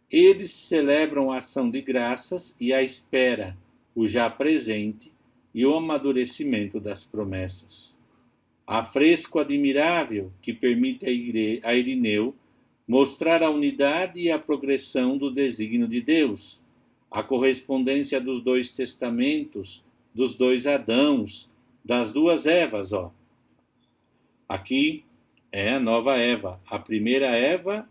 Eles celebram a ação de graças e a espera, o já presente e o amadurecimento das promessas. Afresco admirável que permite a Irineu mostrar a unidade e a progressão do desígnio de Deus, a correspondência dos 2 testamentos, dos 2 Adãos, das 2 Evas. Aqui é a nova Eva, a primeira Eva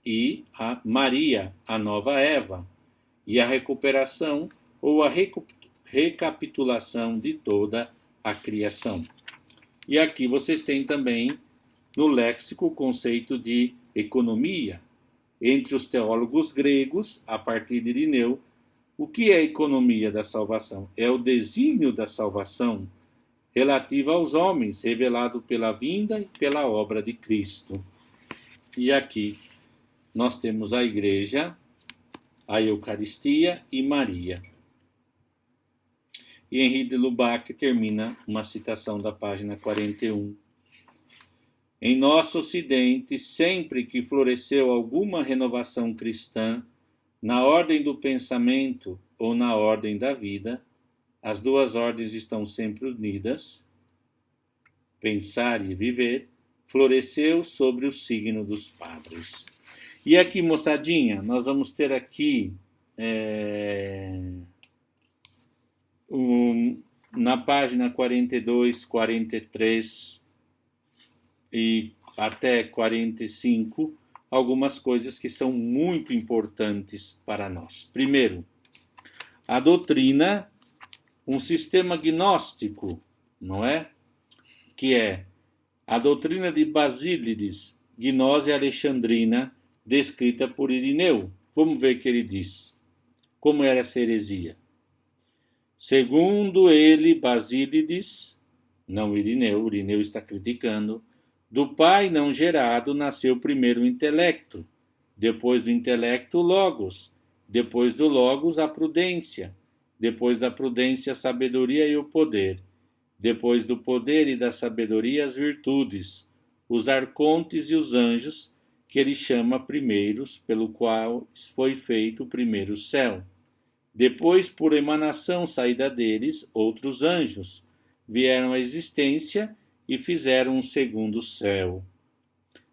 e a Maria, a nova Eva, e a recuperação ou a recapitulação de toda a criação. E aqui vocês têm também no léxico o conceito de economia. Entre os teólogos gregos, a partir de Irineu, o que é a economia da salvação? É o desígnio da salvação relativa aos homens, revelado pela vinda e pela obra de Cristo. E aqui nós temos a Igreja, a Eucaristia e Maria. E Henri de Lubac termina uma citação da página 41. Em nosso Ocidente, sempre que floresceu alguma renovação cristã, na ordem do pensamento ou na ordem da vida, as 2 ordens estão sempre unidas, pensar e viver, floresceu sobre o signo dos padres. E aqui, moçadinha, nós vamos ter aqui na página 42, 43 e até 45, algumas coisas que são muito importantes para nós. Primeiro, a doutrina, um sistema gnóstico, não é? Que é a doutrina de Basílides, gnose alexandrina, descrita por Irineu. Vamos ver o que ele diz. Como era essa heresia? Segundo ele, Basílides, não Irineu está criticando, do Pai não gerado nasceu primeiro o intelecto, depois do intelecto o Logos, depois do Logos a prudência, depois da prudência a sabedoria e o poder, depois do poder e da sabedoria as virtudes, os arcontes e os anjos, que ele chama primeiros, pelo qual foi feito o primeiro céu. Depois, por emanação saída deles, outros anjos vieram à existência e fizeram um segundo céu,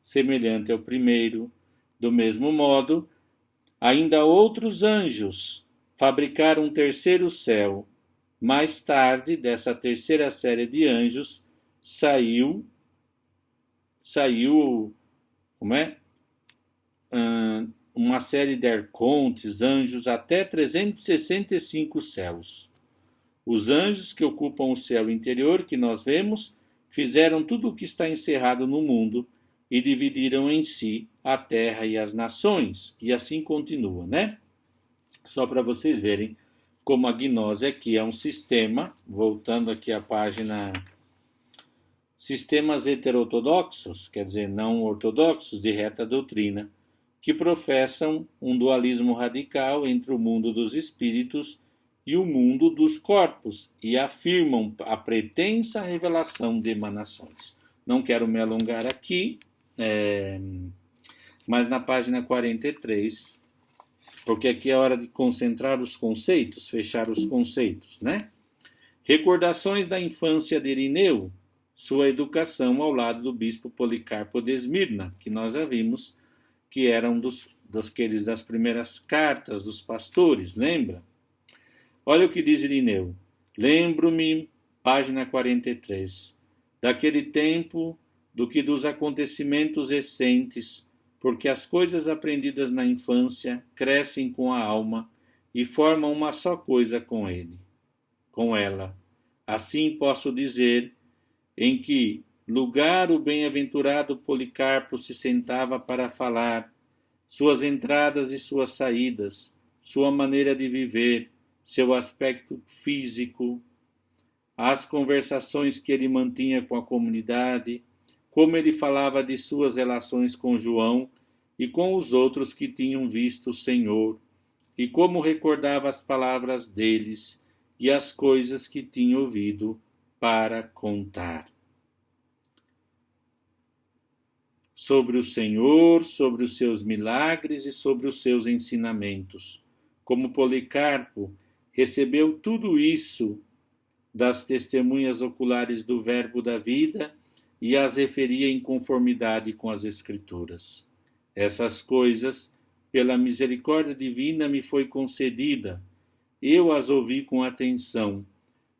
semelhante ao primeiro, Do mesmo modo, ainda outros anjos fabricaram um terceiro céu. Mais tarde, dessa terceira série de anjos, saiu uma série de arcontes, anjos, até 365 céus. Os anjos que ocupam o céu interior que nós vemos fizeram tudo o que está encerrado no mundo e dividiram em si a terra e as nações. E assim continua, né? Só para vocês verem como a gnose aqui é um sistema, voltando aqui à página, sistemas heterodoxos, quer dizer, não ortodoxos, de reta doutrina, que professam um dualismo radical entre o mundo dos espíritos e o mundo dos corpos, e afirmam a pretensa revelação de emanações. Não quero me alongar aqui, mas na página 43, porque aqui é hora de concentrar os conceitos, fechar os conceitos, né? Recordações da infância de Irineu, sua educação ao lado do bispo Policarpo de Esmirna, que nós já vimos que eram das primeiras cartas dos pastores, lembra? Olha o que diz Irineu. Lembro-me, página 43, daquele tempo, do que dos acontecimentos recentes, porque as coisas aprendidas na infância crescem com a alma e formam uma só coisa com ela. Assim posso dizer, em que lugar o bem-aventurado Policarpo se sentava para falar, suas entradas e suas saídas, sua maneira de viver, seu aspecto físico, as conversações que ele mantinha com a comunidade, como ele falava de suas relações com João e com os outros que tinham visto o Senhor, e como recordava as palavras deles e as coisas que tinha ouvido para contar. Sobre o Senhor, sobre os seus milagres e sobre os seus ensinamentos. Como Policarpo recebeu tudo isso das testemunhas oculares do Verbo da vida e as referia em conformidade com as Escrituras. Essas coisas, pela misericórdia divina, me foi concedida. Eu as ouvi com atenção,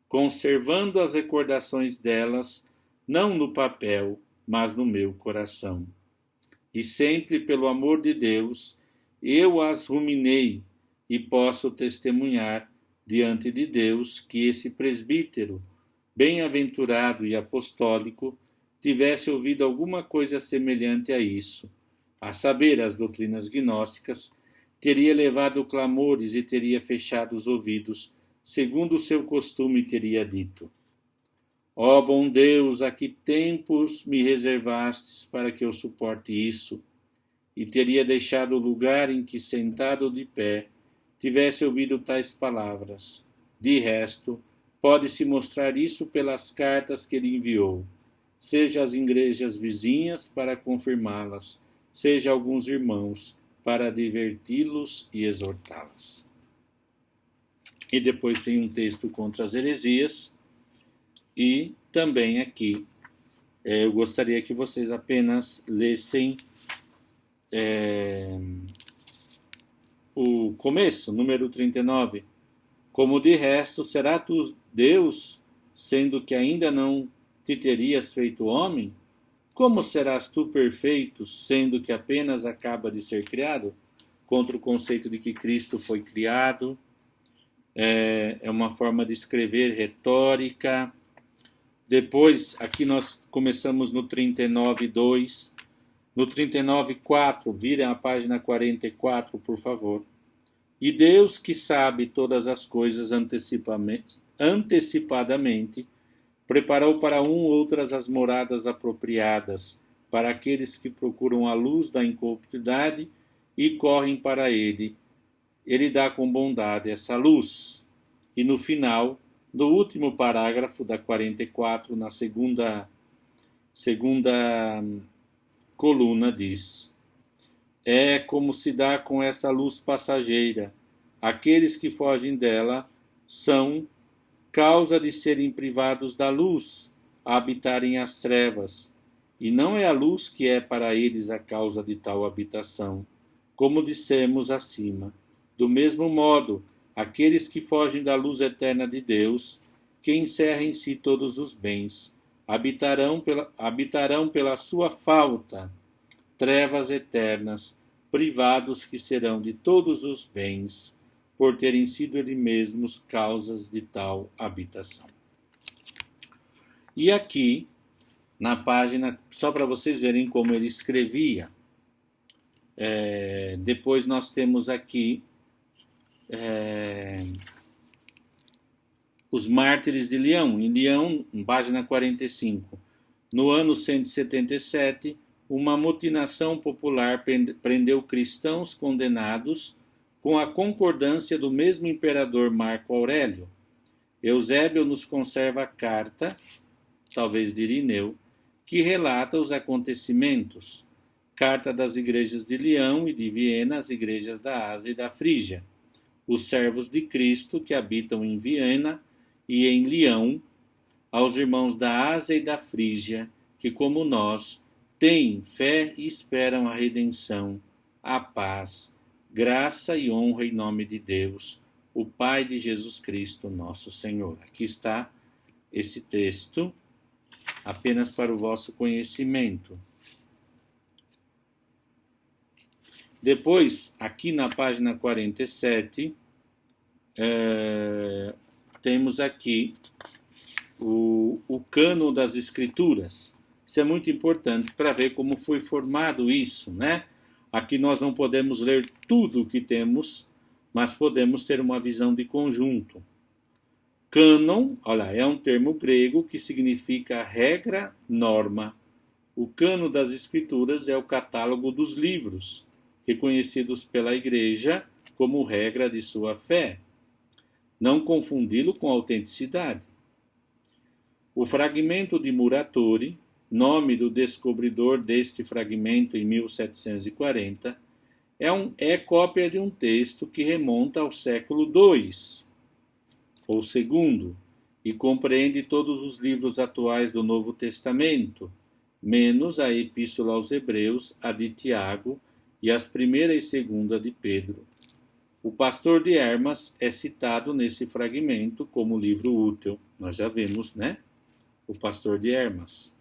conservando as recordações delas, não no papel, mas no meu coração. E sempre, pelo amor de Deus, eu as ruminei e posso testemunhar diante de Deus que esse presbítero, bem-aventurado e apostólico, tivesse ouvido alguma coisa semelhante a isso, a saber, as doutrinas gnósticas, teria levado clamores e teria fechado os ouvidos, segundo o seu costume teria dito: ó bom Deus, a que tempos me reservastes para que eu suporte isso? E teria deixado o lugar em que, sentado ou de pé, tivesse ouvido tais palavras. De resto, pode-se mostrar isso pelas cartas que ele enviou, seja às igrejas vizinhas para confirmá-las, seja alguns irmãos para diverti-los e exortá-las. E depois tem um texto contra as heresias, e também aqui eu gostaria que vocês apenas lessem o começo, número 39. Como de resto, será tu Deus, sendo que ainda não te terias feito homem? Como serás tu perfeito, sendo que apenas acaba de ser criado? Contra o conceito de que Cristo foi criado. É uma forma de escrever retórica. Depois, aqui nós começamos no 39.2. No 39.4, virem a página 44, por favor. E Deus, que sabe todas as coisas antecipadamente, preparou para outras as moradas apropriadas, para aqueles que procuram a luz da incorruptibilidade e correm para ele. Ele dá com bondade essa luz. E no final, no último parágrafo da 44, na segunda coluna, diz: é como se dá com essa luz passageira. Aqueles que fogem dela são causa de serem privados da luz, a habitarem as trevas, e não é a luz que é para eles a causa de tal habitação, como dissemos acima. Do mesmo modo, aqueles que fogem da luz eterna de Deus, que encerra em si todos os bens, habitarão pela sua falta trevas eternas, privados que serão de todos os bens, por terem sido eles mesmos causas de tal habitação. E aqui, na página, só para vocês verem como ele escrevia, depois nós temos aqui os mártires de Leão. Em Leão, página 45, no ano 177, uma amotinação popular prendeu cristãos condenados com a concordância do mesmo imperador Marco Aurélio. Eusébio nos conserva a carta, talvez de Irineu, que relata os acontecimentos. Carta das igrejas de Leão e de Viena às igrejas da Ásia e da Frígia. Os servos de Cristo que habitam em Viena e em Leão, aos irmãos da Ásia e da Frígia, que como nós, têm fé e esperam a redenção, a paz, graça e honra em nome de Deus, o Pai de Jesus Cristo, nosso Senhor. Aqui está esse texto, apenas para o vosso conhecimento. Depois, aqui na página 47, temos aqui o cânon das Escrituras. Isso é muito importante para ver como foi formado isso, né? Aqui nós não podemos ler tudo o que temos, mas podemos ter uma visão de conjunto. Cânon, olha, é um termo grego que significa regra, norma. O cânon das Escrituras é o catálogo dos livros, reconhecidos pela Igreja como regra de sua fé. Não confundi-lo com autenticidade. O fragmento de Muratori, nome do descobridor deste fragmento em 1740, é cópia de um texto que remonta ao século II, ou segundo, e compreende todos os livros atuais do Novo Testamento, menos a Epístola aos Hebreus, a de Tiago e as 1ª e 2ª de Pedro. O Pastor de Hermas é citado nesse fragmento como livro útil. Nós já vimos, né? O Pastor de Hermas.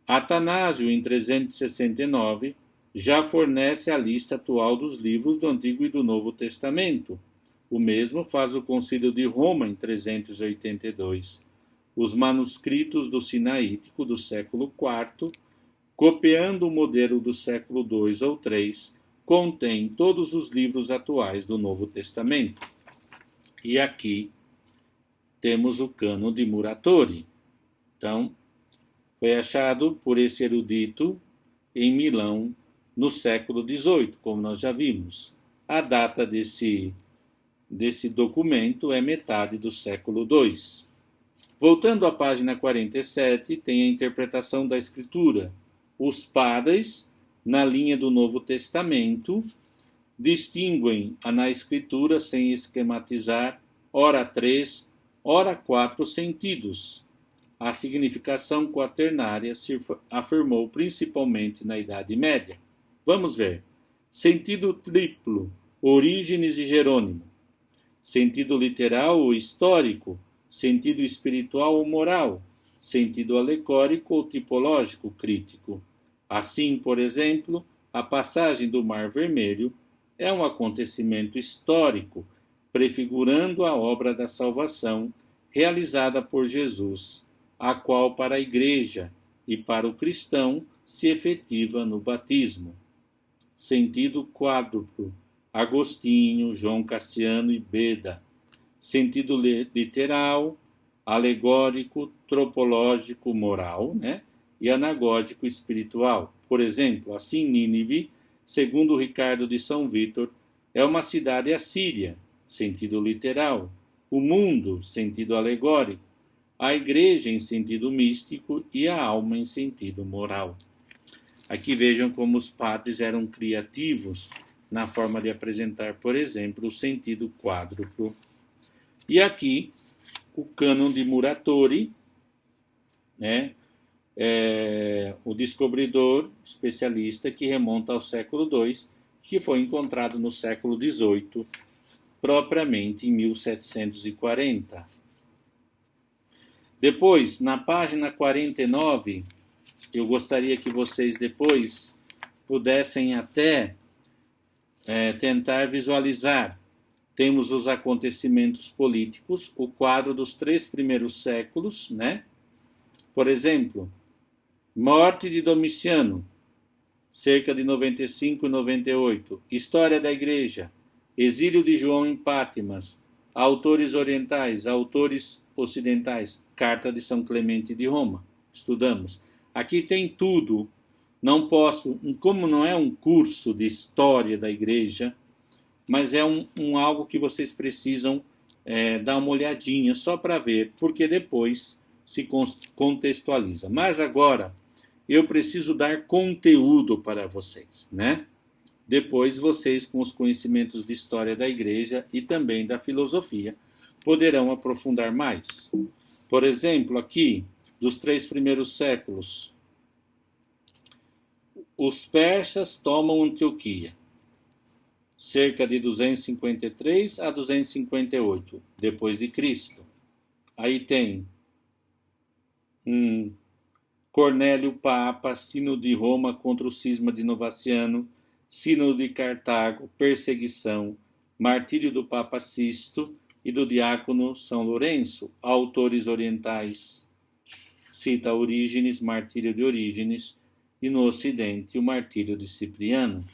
Atanásio, em 369, já fornece a lista atual dos livros do Antigo e do Novo Testamento. O mesmo faz o Concílio de Roma, em 382. Os manuscritos do Sinaítico do século IV, copiando o modelo do século II ou III, contém todos os livros atuais do Novo Testamento. E aqui temos o cânon de Muratori. Então, foi achado por esse erudito em Milão no século XVIII, como nós já vimos. A data desse documento é metade do século II. Voltando à página 47, tem a interpretação da Escritura. Os padres, na linha do Novo Testamento, distinguem na Escritura, sem esquematizar, ora 3, ora 4 sentidos. A significação quaternária se afirmou principalmente na Idade Média. Vamos ver. Sentido triplo, Orígenes e Jerônimo. Sentido literal ou histórico, sentido espiritual ou moral, sentido alegórico ou tipológico crítico. Assim, por exemplo, a passagem do Mar Vermelho é um acontecimento histórico, prefigurando a obra da salvação realizada por Jesus, a qual para a Igreja e para o cristão se efetiva no batismo. Sentido quádruplo, Agostinho, João Cassiano e Beda. Sentido literal, alegórico, tropológico, moral, né? E anagógico espiritual. Por exemplo, assim Nínive, segundo Ricardo de São Vítor, é uma cidade assíria, sentido literal. O mundo, sentido alegórico. A igreja em sentido místico e a alma em sentido moral. Aqui vejam como os padres eram criativos na forma de apresentar, por exemplo, o sentido quádruplo. E aqui, o cânon de Muratori, né? o descobridor, especialista, que remonta ao século II, que foi encontrado no século XVIII, propriamente em 1740. Depois, na página 49, eu gostaria que vocês depois pudessem até tentar visualizar. Temos os acontecimentos políticos, o quadro dos 3 primeiros séculos, né? Por exemplo, morte de Domiciano, cerca de 95 e 98. História da Igreja, exílio de João em Pátimas, autores orientais, autores ocidentais, Carta de São Clemente de Roma. Estudamos. Aqui tem tudo. Não posso, como não é um curso de história da Igreja, mas é algo que vocês precisam dar uma olhadinha só para ver, porque depois se contextualiza. Mas agora eu preciso dar conteúdo para vocês, né? Depois vocês, com os conhecimentos de história da Igreja e também da filosofia, poderão aprofundar mais. Por exemplo, aqui, dos 3 primeiros séculos, os persas tomam Antioquia, cerca de 253 a 258 depois de Cristo. Aí tem Cornélio Papa, Sínodo de Roma contra o cisma de Novaciano, Sínodo de Cartago, perseguição, martírio do Papa Sisto e do diácono São Lourenço, autores orientais. Cita Orígenes, martírio de Orígenes, e no Ocidente o martírio de Cipriano.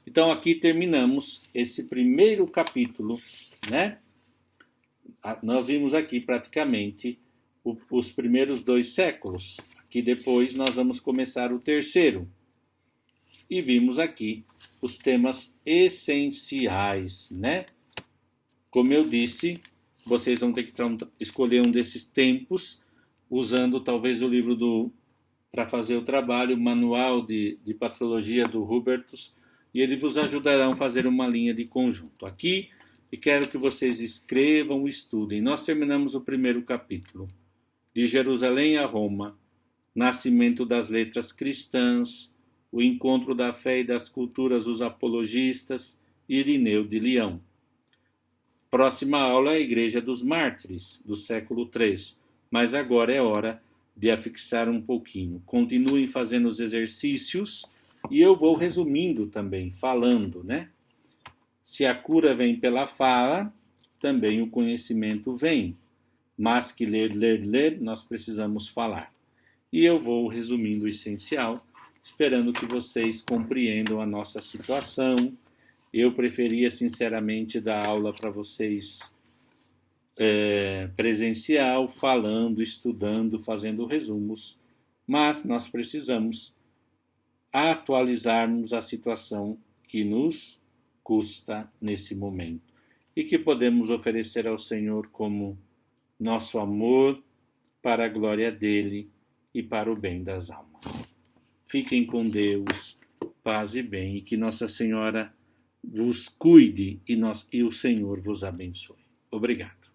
Então aqui terminamos esse primeiro capítulo, né? Nós vimos aqui praticamente os primeiros 2 séculos. Aqui depois nós vamos começar o terceiro. E vimos aqui os temas essenciais, né? Como eu disse, vocês vão ter que escolher um desses tempos, usando talvez o livro para fazer o trabalho, o manual de patrologia do Hubertus, e eles vos ajudarão a fazer uma linha de conjunto. Aqui, e quero que vocês escrevam e estudem. Nós terminamos o primeiro capítulo. De Jerusalém a Roma, nascimento das letras cristãs, o encontro da fé e das culturas dos apologistas, Irineu de Leão. Próxima aula é a Igreja dos Mártires, do século III, mas agora é hora de afixar um pouquinho. Continuem fazendo os exercícios e eu vou resumindo também, falando, né? Se a cura vem pela fala, também o conhecimento vem. Mas que ler, nós precisamos falar. E eu vou resumindo o essencial, esperando que vocês compreendam a nossa situação. Eu preferia, sinceramente, dar aula para vocês presencial, falando, estudando, fazendo resumos, mas nós precisamos atualizarmos a situação que nos custa nesse momento e que podemos oferecer ao Senhor como nosso amor para a glória dele e para o bem das almas. Fiquem com Deus, paz e bem, e que Nossa Senhora vos cuide e o Senhor vos abençoe. Obrigado.